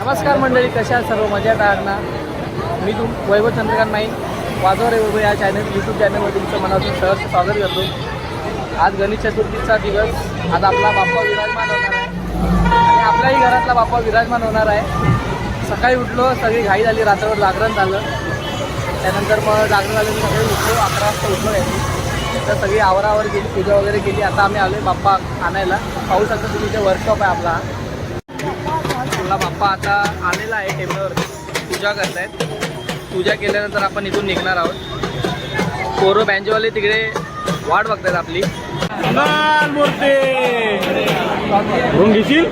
नमस्कार मंडळी, कशा आहात सर्व? मजेत आहात ना? मी वैभव चंद्रकांत नाईक, वाजवा रे वैभव या यूट्यूब चॅनलवर तुमचं मनातून सहर्ष स्वागत करतो. आज गणेश चतुर्थीचा दिवस. आज आपला बाप्पा विराजमान होणार आहे आणि आपल्याही घरातला बाप्पा विराजमान होणार आहे. सकाळी उठलो, सगळी घाई झाली, रात्रभर जागरण झालं. त्यानंतर मग जागरण झालं की सकाळी उठलो, 11 वाजता उठलो यायची. तर सगळी आवरावर गेली, पूजा वगैरे केली. आता आम्ही आलो बाप्पा आणायला. पाहू शकता तुम्ही, इथे वर्कशॉप आहे आपला बाप्पा आता आलेला आहे. टेबलवर पूजा करतायत. पूजा केल्यानंतर आपण इथून निघणार आहोत. पोरं बँजोवाले तिकडे वाट बघतायत आपली. मूर्ती घेशील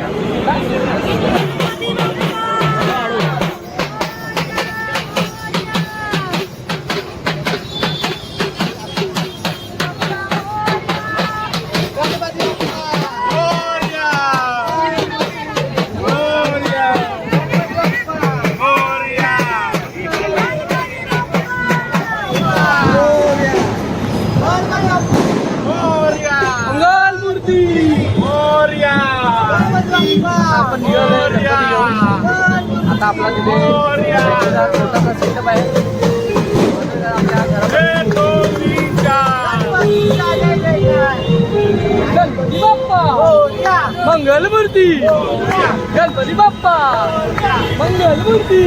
आपण आता आपला तिथे छोटासा सेटअप आहे. गणपती बाप्पा मंगलमूर्ती, गणपती बाप्पा मंगलमूर्ती.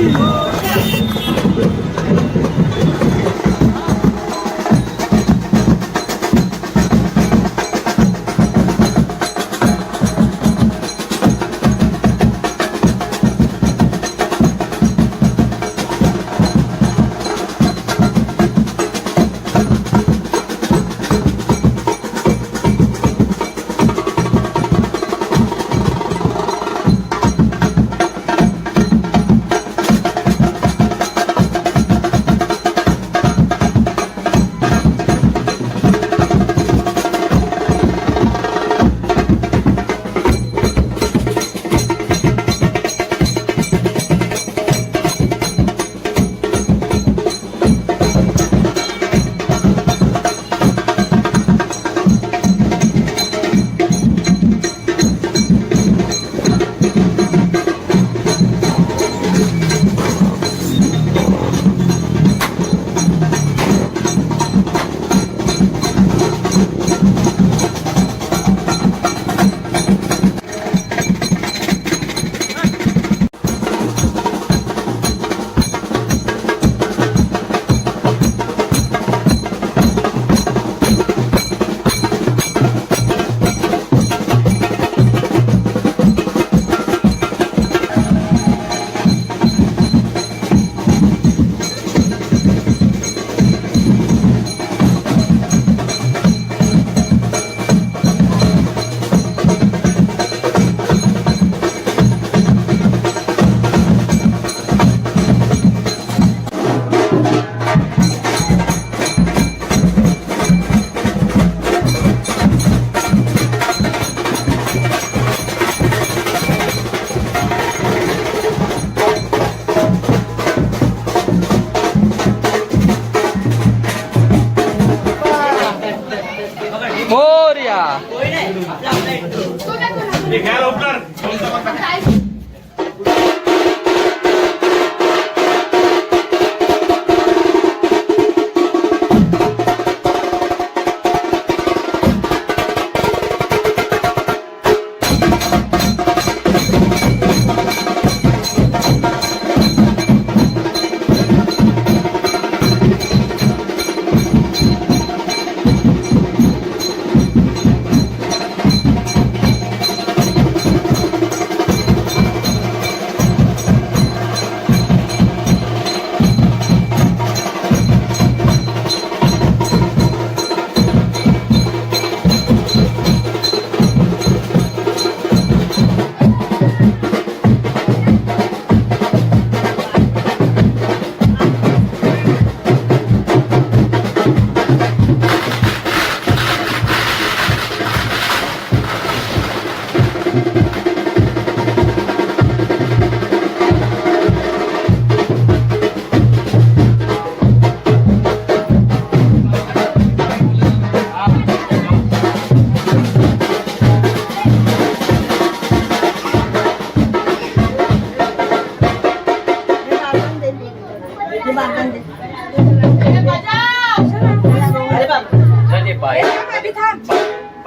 आधी थांब.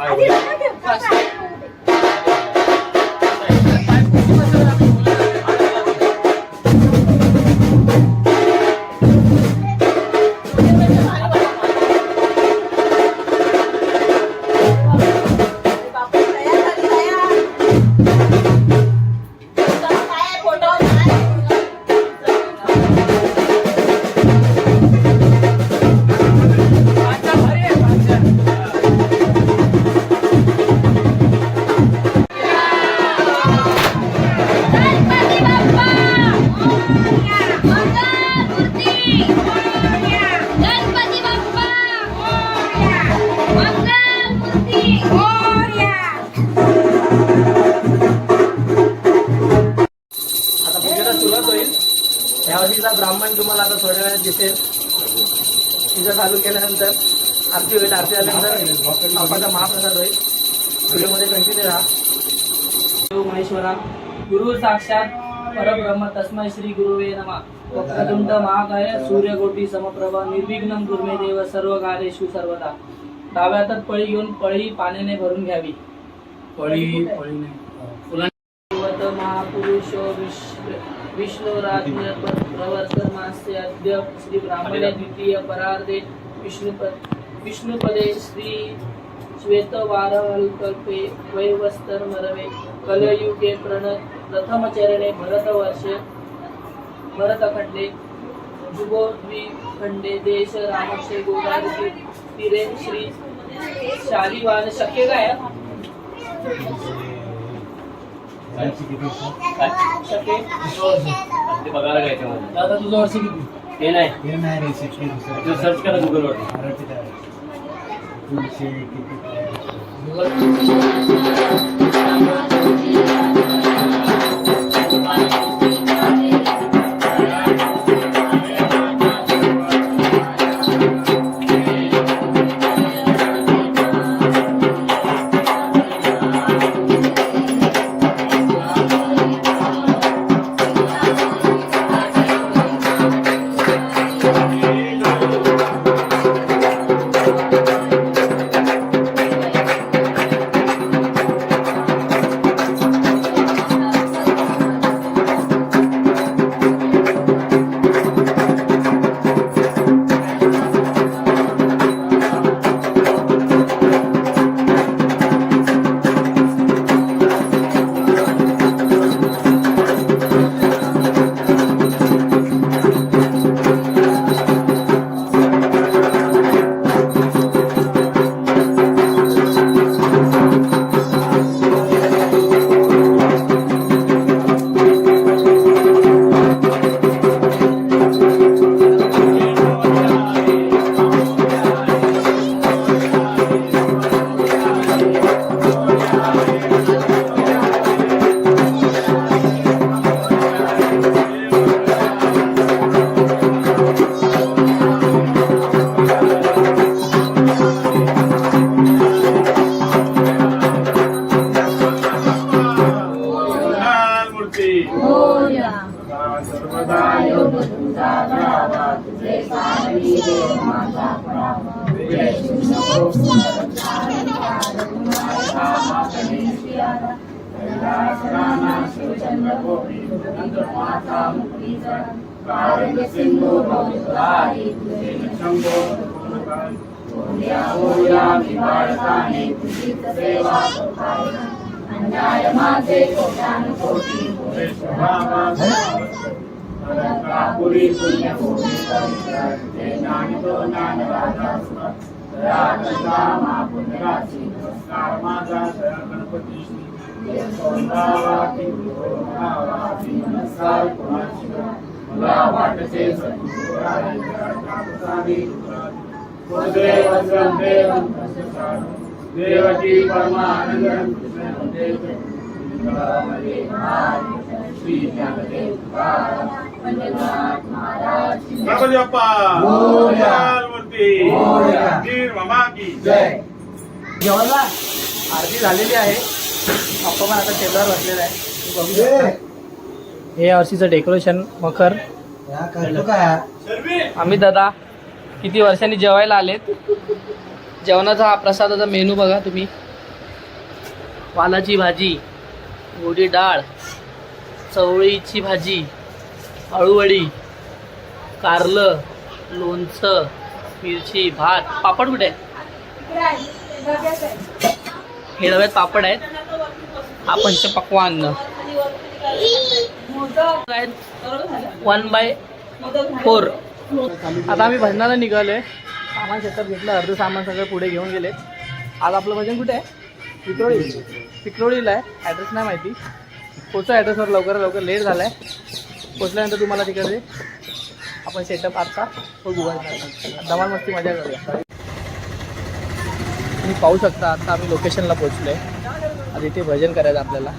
आधी थांब. आता पूजेला सुरुवात होईल. यावर्षीचा ब्राह्मण तुम्हाला आता थोड्या वेळात दिसेल. पूजा चालू केल्यानंतर आरती होईल. आरती झाल्यानंतर बाप्पाचा महाप्रसाद होईल. व्हिडिओमध्ये कंटिन्यू राहा. देव महेश्वरा गुरु साक्षात परब्रह्म तस्मै श्री गुरुवे नमः. वक्रतुंड महाकाय सूर्यकोटी समप्रभा निर्विघ्नं कुर्मे देव सर्व कार्येषु सर्वदा. डाव्या हातात पळी घेऊन पळी पाण्याने भरून घ्यावी. पळी महापुरुषो विष्णुराज्ञ प्रवर्तमास्य अद्य श्री ब्राह्मणे द्वितीय परार्धे विष्णुपदे श्री श्वेतवारवल्कल्पे वैवस्तर्मरवे कलयुगे प्रथमचरणे भरतवर्षे भरतखंडे जुगोद्विखंडे देश रामक्षे गोदावरी तीरे श्री शालिवान शक्य काय शक्य ते बघायला घ्यायचं दादा तुझं वर्ष किती? ते नाही तू सर्च करा गुगलवर देवकी परमानंद गणपती बाप्पा मूर्ती मामा की जय. जेवणला आरती झालेली आहे. बाप्पा पण आता टेबलावर बसलेला आहे. बघू शकता. हे वर्षीचं डेकोरेशन मखर. आम्ही दादा किती वर्षांनी जेवायला आलेत. जेवणाचा हा प्रसादाचा मेनू बघा तुम्ही. वालाची भाजी, गोडी डाळ, चवळीची भाजी, अळूवडी, कारलं, लोणचं, मिरची, भात, पापड कुठे आहे? हे डब्यात पापड आहेत. हा पंचपक्वान्न 1/4. आता आम्ही भजनाला निघालोय. सामान शेतात घेतलं, अर्ध सामान सगळं पुढे घेऊन गेले. आज आपलं भजन कुठे आहे? पिकरोळीला आहे. ॲड्रेस नाही माहिती. पोचा ॲड्रेसवर लवकर लेट झाला आहे. पोचल्यानंतर तुम्हाला तिकडे आपण सेटअप आता धमाल मस्ती मजा करूया. तुम्ही पाहू शकता आता आम्ही लोकेशनला पोचलो आहे. आता इथे भजन करायचं आपल्याला.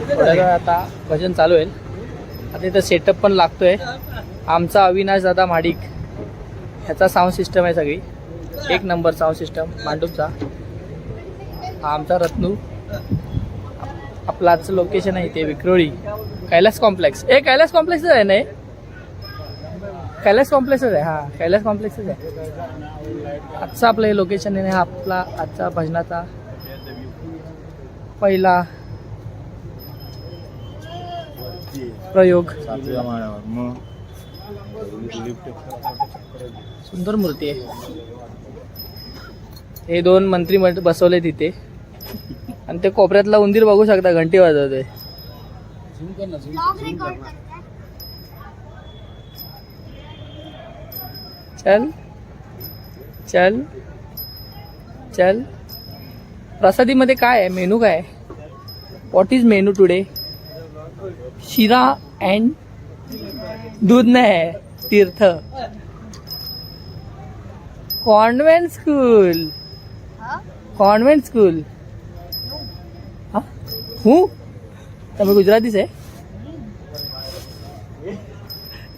थोड्या वेळ आता भजन चालू होईल. आता इथं सेटअप पण लागतो आहे. आमचा अविनाश दादा माडिक ह्याचा साऊंड सिस्टम आहे सगळी. 1 नंबर साऊंड सिस्टम मांडूपचा. हा आमचा रत्नू. आपलं आजचं लोकेशन आहे इथे विक्रोळी कैलास कॉम्प्लेक्स. कैलास कॉम्प्लेक्सच आहे ना? कैलास कॉम्प्लेक्सच आहे. हां कैलास कॉम्प्लेक्सच आहे. आजचं आपलं हे लोकेशन आहे. हा आपला आजचा भजनाचा पहिला प्रयोग. सुंदर मूर्ती आहे. हे 2 मंत्री बसवले तिथे आणि ते कोपऱ्यातला उंदीर बघू शकता घंटी वाजवतोय. चल चल चल. प्रसादीमध्ये काय आहे? मेनू काय आहे? What is menu today? शिरा अँड दूध नाही आहे. तीर्थ कॉन्व्हेंट स्कूल. Convent school. हां હું તમે गुजरातीच आहे?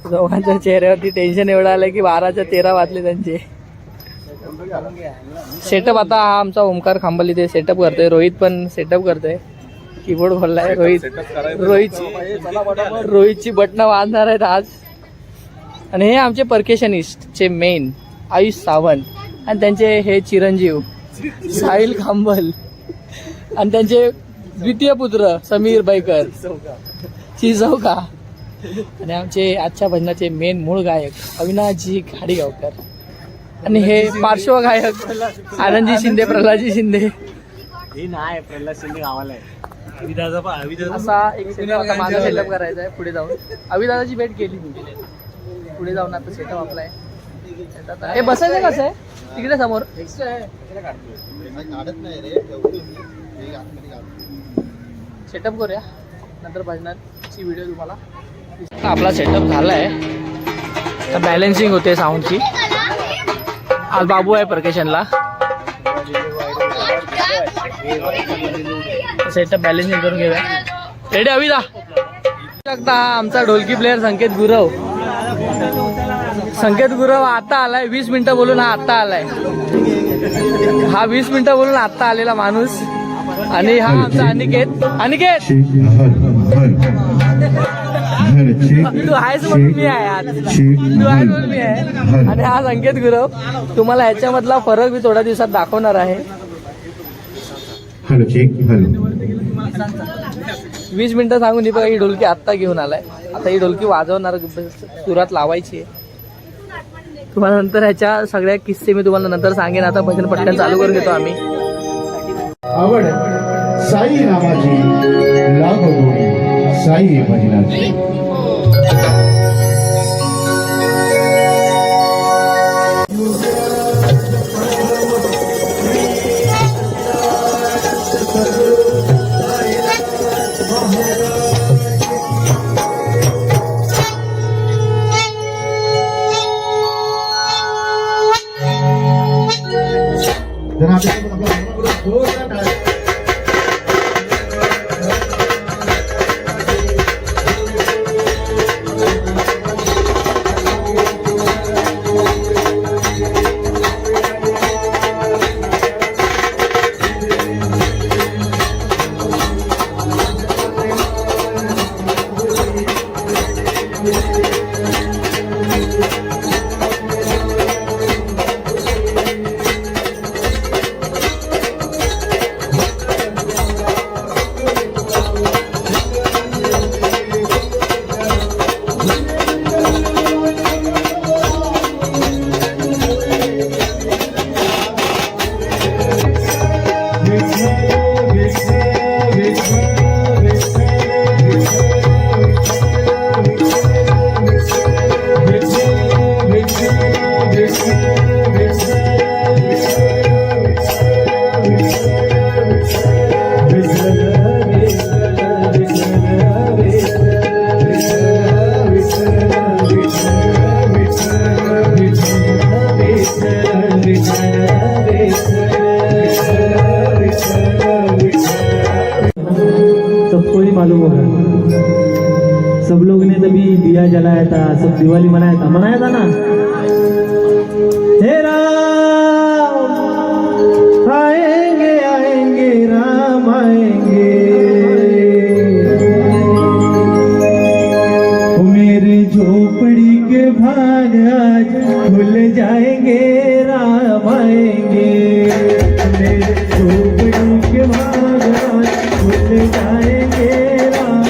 दोघांच्या चेहऱ्यावरती टेन्शन एवढं आलं की 12च्या 13 वाजले त्यांचे. सेटअप आता हा आमचा ओमकार खांबली ते सेटअप करतोय. रोहित पण सेटअप करतोय. कीबोर्ड खोललाय रोहितची बटणं वाजणार आहेत आज. आणि हे आमचे परकेशनिस्टचे मेन आयुष सावंत आणि त्यांचे हे चिरंजीव साहिल खांबल आणि त्यांचे द्वितीय पुत्र समीर बैकर चिचौका आणि आमचे आजच्या भजनाचे मेन मूळ गायक अविनाशजी घाडीगावकर आणि हे पार्श्वगायक आनंदजी शिंदे, प्रल्हादजी शिंदे. प्रल्हाद शिंदे गावाला आहे. असा एक सेटअप आता माझा सेटअप करायचा आहे. पुढे जाऊन अविदादाची भेट केली मी. पुढे जाऊन आता सेटअप आपला आहे. हे बसायचं कसं आहे तिकडे समोर? सेटअप करूया नंतर भजनाची व्हिडिओ तुम्हाला. आपला सेटअप झाला आहे. बॅलन्सिंग होते साऊंडची. आज बाबू आहे परकेशनला. सेटअप बॅलन्सिंग करून घेऊया. रेडी अविदा? शकता आमचा ढोलकी प्लेअर संकेत गुरव. संकेत गुरव आता आलाय. 20 मिनिटं बोलून हा आत्ता आलाय. हा 20 मिनिटं बोलून आत्ता आलेला माणूस. आणि हा आमचा अनिकेत. अनिकेत तू आहेस म्हणून मी आहे आज. तू आहेस म्हणून मी आहे. आणि हा संकेत गुरव. तुम्हाला ह्याच्यामधला फरक मी थोड्या दिवसात दाखवणार आहे. 20 मिनिटं सांगून ही बघा ही ढोलकी आत्ता घेऊन आलाय. आता ही ढोलकी वाजवणार सुरात लावायची आहे. तुम्हाला नंतर ह्याच्या सगळ्या किस्से मी तुम्हाला नंतर सांगेन. आता भजन पटकन चालू करून घेतो आम्ही. आवड साई नामाची लागो गोडी साई भजनाची. मालूम होगा। सब लोग ने तभी दिया जलाया था, सब दिवाली मनाया था ना। हे राम आएंगे आएंगे राम आएंगे, मेरे झोपड़ी के भाग आज खुल जाएंगे राम आएंगे, मेरे झोपड़ी के भाग आज खुल जाएंगे राम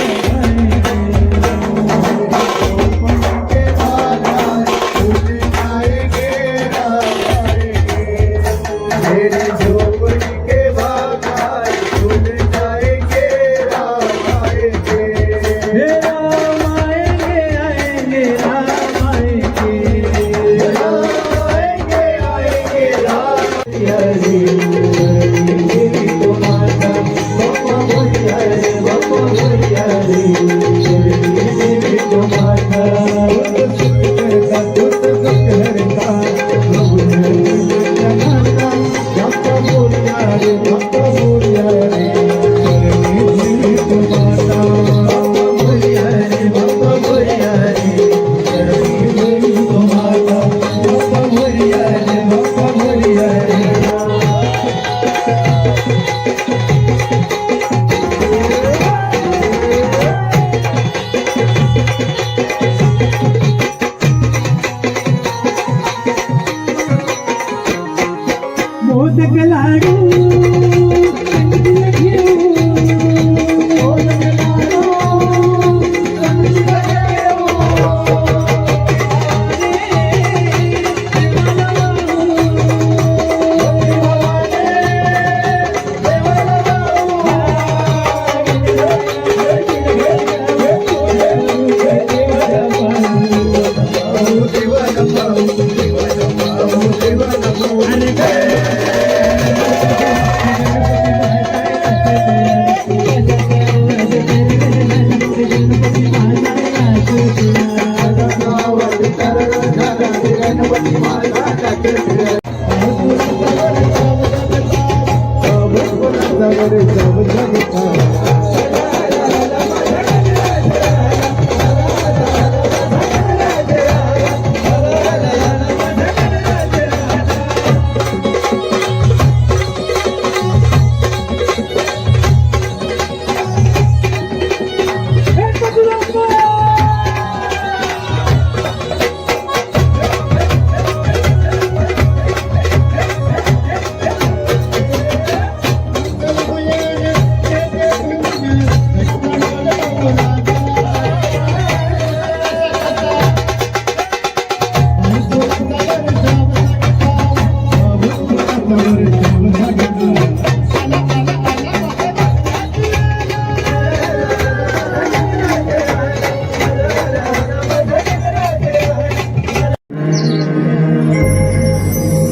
आएंगे। हे राम आएंगे आएंगे राम मोदक लाडू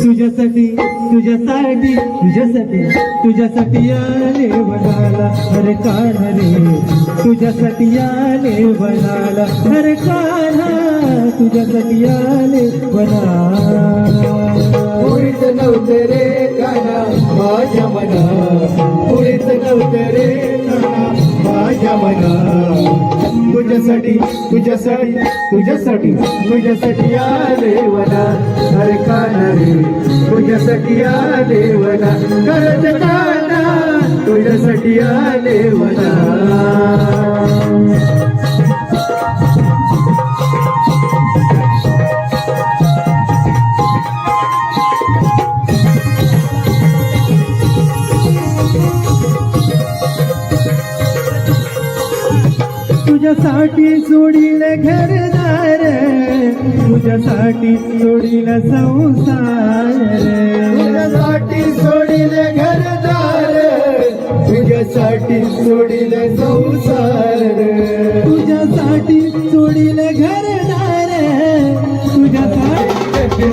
तुझ्यासाठी तुझ्यासाठी तुझ्यासाठी तुझ्यासाठी आले वनाला हरे कान्हा रे, तुझ्यासाठी आले वनाला हरे कान्हा, तुझ्यासाठी आले वनाला। पुरीत नव्हतं रे कान्हा माझ्या मना, पुरीत नव्हतं रे कान्हा माझ्या मना, तुझ्यासाठी तुझ्यासाठी तुझ्यासाठी तुझ्यासाठी आले वना हरे कान्हा रे, तुझ्यासाठी आले वना करत कान्हा, तुझ्यासाठी आले वना। तुझ्यासाठी सोडील घरदार, तुझ्यासाठी सोडील संसार, तुझ्यासाठी सोडील घरदार, तुझ्यासाठी सोडील संसार, तुझ्यासाठी सोडील घरदार, तुझ्यासाठी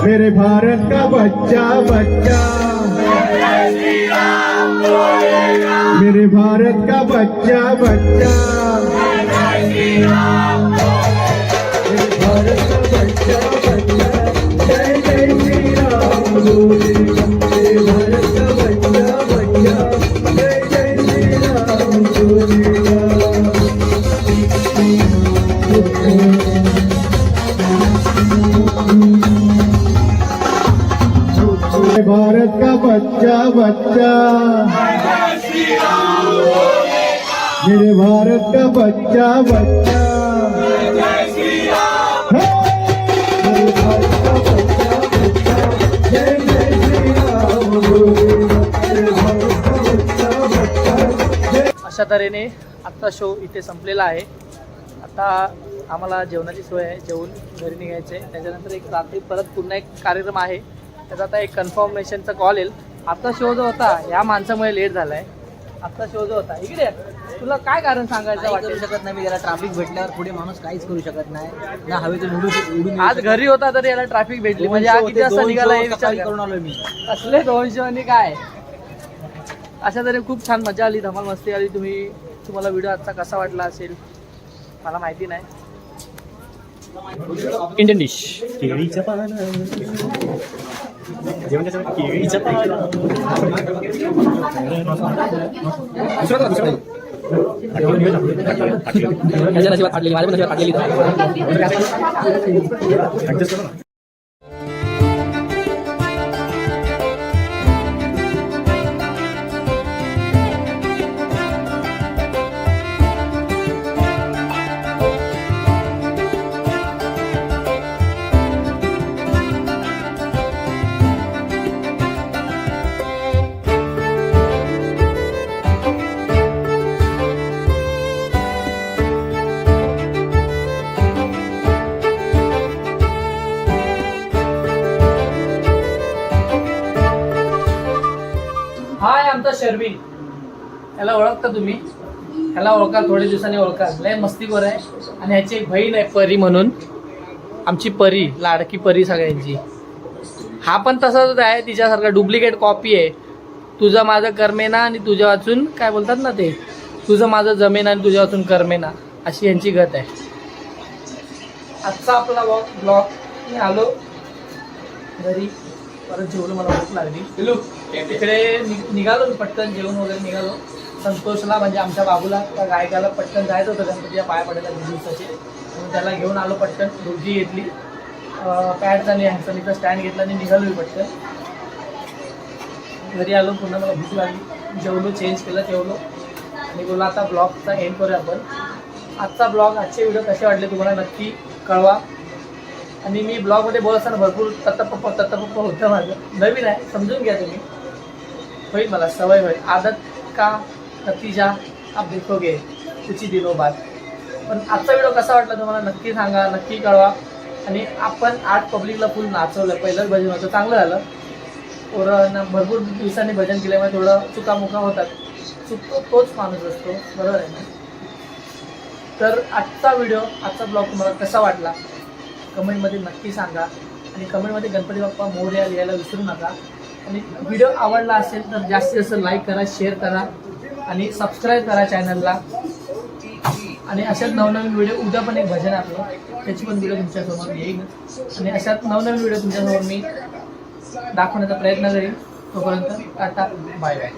मेरे भारत का बच्चा बच्चा, मेरे भारत का बच्चा बच्चा, मेरे भारत का बच्चा बच्चा, जय जय श्री राम बोलेगा। मेरे भारत का बच्चा बच्चा, जय जय श्री राम बोलेगा। मेरे भारत का बच्चा बच्चा, मेरे भारत का बच्चा बच्चा, मेरे भारत का बच्चा बच्चा, जय जय श्री राम बोलेगा। मेरे भारत का बच्चा बच्चा, जय। अशा तऱ्हेने आजचा शो इथे संपलेला आहे. आता आम्हाला जेवणाची सोय आहे, जेवून घरी निघायचं आहे. त्याच्यानंतर एक रात्री परत पुन्हा एक कार्यक्रम आहे, त्याचा आता एक कन्फर्मेशनचा कॉल येईल. आजचा शो जो होता या माणसामुळे लेट झाला आहे. आजचा शो जो होता इकडे तुला काय कारण सांगायचं काही वाटेल? करू शकत नाही मी त्याला. ट्रॅफिक भेटल्यावर पुढे माणूस काहीच करू शकत नाही ना. हवेतून उडून येऊ आज शकत. घरी होता तरी याला ट्रॅफिक भेटली म्हणजे हा किती वाजता निघाला हे विचार सकाळी कर. करून आलो मी. असले 200 आणि काय. अशा तरी खूप छान मजा आली, धमाल मस्ती आली. तुम्हाला व्हिडिओ आजचा कसा वाटला असेल मला माहिती नाही. इंडियन डिश केळीचं पान, जेवण त्याच्यावर केळीचं पान. त्याच्या नशिबात फाटलेली, माझ्या नशिबात फाटलेली. हाय आमचा शर्वी, याला ओळखता तुम्ही? ह्याला ओळखा, थोड्या दिवसांनी ओळखा. लय मस्तीखोर आहे. आणि ह्याची एक बहीण आहे परी म्हणून, आमची परी, लाडकी परी सगळ्यांची. हा पण तसाच आहे, तिच्यासारखा डुप्लिकेट कॉपी आहे. तुझं माझं करमेना आणि तुझ्या वाचून काय बोलतात ना ते, तुझं माझं जमेना आणि तुझ्या वाचून करमेना, अशी यांची गत आहे. आजचा आपला ब्लॉग मी आलो घरी, परत जेवलो, मला भूक लागली. तिकडे निघालो मी पटकन, जेवण वगैरे निघालो. संतोषला म्हणजे आमच्या बाबूला, त्या गायकाला पटकन जायचं होतं गणपतीच्या पाया पडायला 2 दिवसाचे, म्हणून त्याला घेऊन आलो पटकन. धुर्जी घेतली, पॅडचा आणि हँडसनीचा स्टँड घेतला आणि निघालो मी पटकन. घरी आलो, पुन्हा मला भूक लागली, जेवलो, चेंज केलं, जेवलो आणि बोला आता ब्लॉगचा एंड करूया आपण. आजचा ब्लॉग, आजचे व्हिडिओ कसे वाटले तुम्हाला नक्की कळवा. आणि मी ब्लॉगमध्ये बोलत असताना भरपूर तत्तपप्पा होतं माझं, नवीन आहे, समजून घ्या तुम्ही, होईल, मला सवय होईल. आदत का नतीजा आप देखोगे कुछ ही दिनों बाद. पण आजचा व्हिडिओ कसा वाटला तुम्हाला नक्की सांगा, नक्की कळवा. आणि आपण आज पब्लिकला फुल नाचवलं. पहिलंच भजन होतं, चांगलं झालं. पोरांना भरपूर दिवसांनी भजन केल्यामुळे थोडं चुकामुका होतात. चुकतो तोच माणूस असतो, बरोबर आहे ना? तर आजचा व्हिडिओ, आजचा ब्लॉग तुम्हाला कसा वाटला कमेंटमध्ये नक्की सांगा. आणि कमेंटमध्ये गणपती बाप्पा मोरया लिहायला विसरू नका. आणि व्हिडिओ आवडला असेल तर जास्तीत जास्त लाईक करा, शेअर करा आणि सबस्क्राईब करा चॅनलला. आणि अशाच नवनवीन व्हिडिओ, उद्या पण एक भजन आपलं, त्याची पण व्हिडिओ तुमच्यासमोर येईल. आणि अशाच नवनवीन व्हिडिओ तुमच्यासमोर मी दाखवण्याचा प्रयत्न करीन. तोपर्यंत टाटा, बाय बाय.